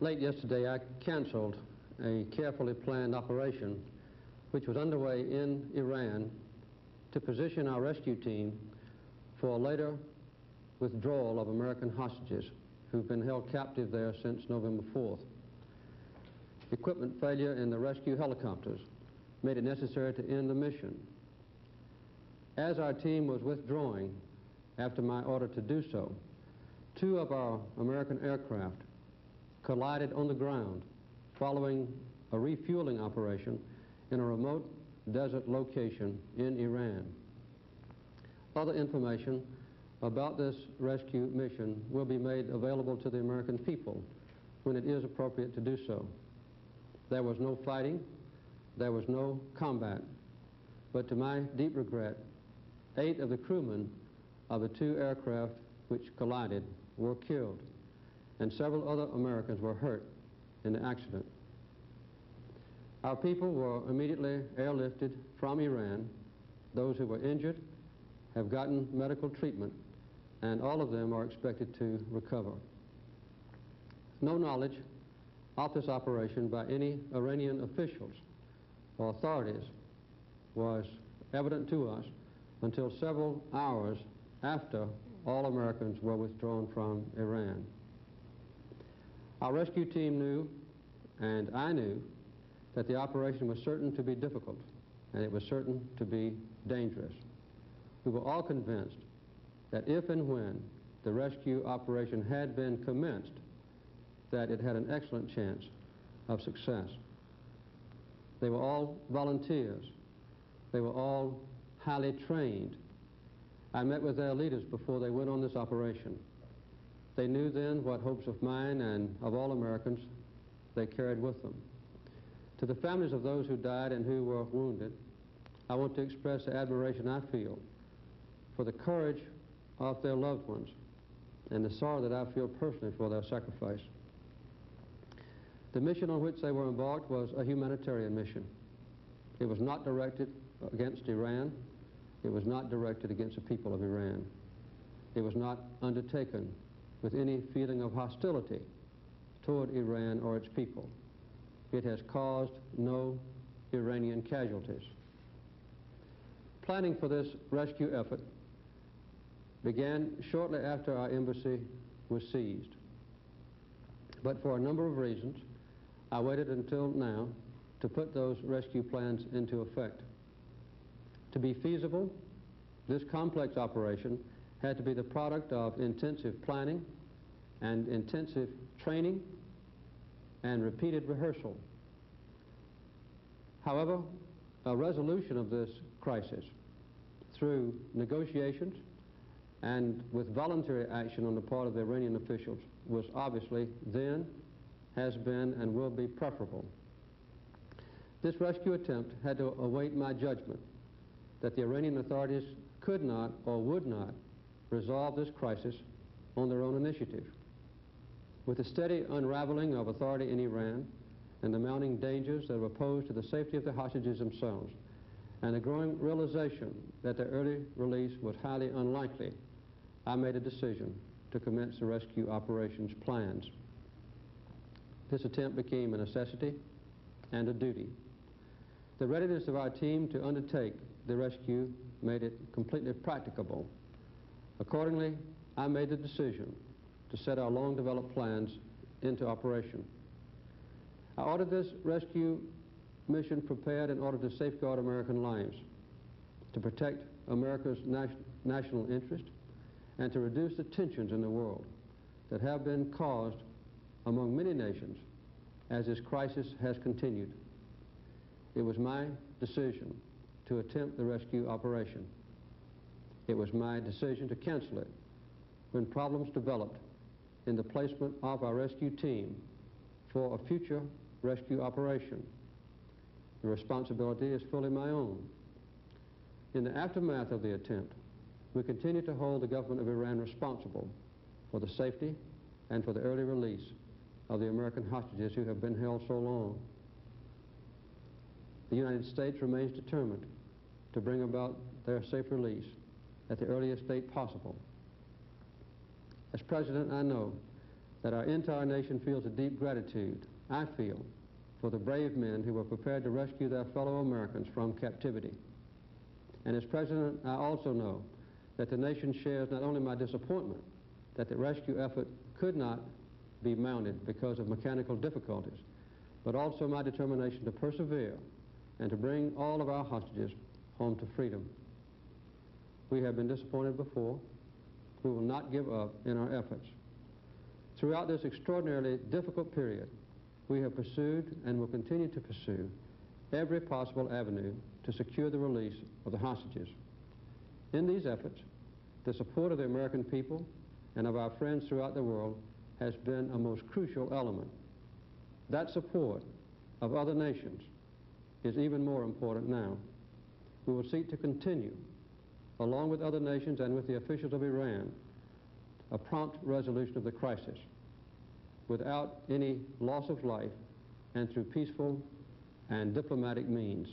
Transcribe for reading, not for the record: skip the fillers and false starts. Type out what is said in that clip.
Late yesterday, I canceled a carefully planned operation which was underway in Iran to position our rescue team for a later withdrawal of American hostages who've been held captive there since November 4th. Equipment failure in the rescue helicopters made it necessary to end the mission. As our team was withdrawing after my order to do so, two of our American aircraft collided on the ground following a refueling operation in a remote desert location in Iran. Other information about this rescue mission will be made available to the American people when it is appropriate to do so. There was no fighting, there was no combat, but to my deep regret, 8 of the crewmen of the 2 aircraft which collided were killed, and several other Americans were hurt in the accident. Our people were immediately airlifted from Iran. Those who were injured have gotten medical treatment, and all of them are expected to recover. No knowledge of this operation by any Iranian officials or authorities was evident to us until several hours after all Americans were withdrawn from Iran. Our rescue team knew, and I knew, that the operation was certain to be difficult, and it was certain to be dangerous. We were all convinced that if and when the rescue operation had been commenced, that it had an excellent chance of success. They were all volunteers. They were all highly trained. I met with their leaders before they went on this operation. They knew then what hopes of mine and of all Americans they carried with them. To the families of those who died and who were wounded, I want to express the admiration I feel for the courage of their loved ones and the sorrow that I feel personally for their sacrifice. The mission on which they were embarked was a humanitarian mission. It was not directed against Iran. It was not directed against the people of Iran. It was not undertaken with any feeling of hostility toward Iran or its people. It has caused no Iranian casualties. Planning for this rescue effort began shortly after our embassy was seized. But for a number of reasons, I waited until now to put those rescue plans into effect. To be feasible, this complex operation had to be the product of intensive planning and intensive training and repeated rehearsal. However, a resolution of this crisis through negotiations and with voluntary action on the part of the Iranian officials was obviously then, has been, and will be preferable. This rescue attempt had to await my judgment that the Iranian authorities could not or would not resolve this crisis on their own initiative. With the steady unraveling of authority in Iran and the mounting dangers that were posed to the safety of the hostages themselves, and the growing realization that their early release was highly unlikely, I made a decision to commence the rescue operations plans. This attempt became a necessity and a duty. The readiness of our team to undertake the rescue made it completely practicable. Accordingly, I made the decision to set our long-developed plans into operation. I ordered this rescue mission prepared in order to safeguard American lives, to protect America's national interest, and to reduce the tensions in the world that have been caused among many nations as this crisis has continued. It was my decision to attempt the rescue operation. It was my decision to cancel it when problems developed in the placement of our rescue team for a future rescue operation. The responsibility is fully my own. In the aftermath of the attempt, we continue to hold the government of Iran responsible for the safety and for the early release of the American hostages who have been held so long. The United States remains determined to bring about their safe release at the earliest date possible. As President, I know that our entire nation feels a deep gratitude, I feel, for the brave men who were prepared to rescue their fellow Americans from captivity. And as President, I also know that the nation shares not only my disappointment that the rescue effort could not be mounted because of mechanical difficulties, but also my determination to persevere and to bring all of our hostages home to freedom. We have been disappointed before. We will not give up in our efforts. Throughout this extraordinarily difficult period, we have pursued and will continue to pursue every possible avenue to secure the release of the hostages. In these efforts, the support of the American people and of our friends throughout the world has been a most crucial element. That support of other nations is even more important now. We will seek to continue, along with other nations and with the officials of Iran, a prompt resolution of the crisis without any loss of life and through peaceful and diplomatic means.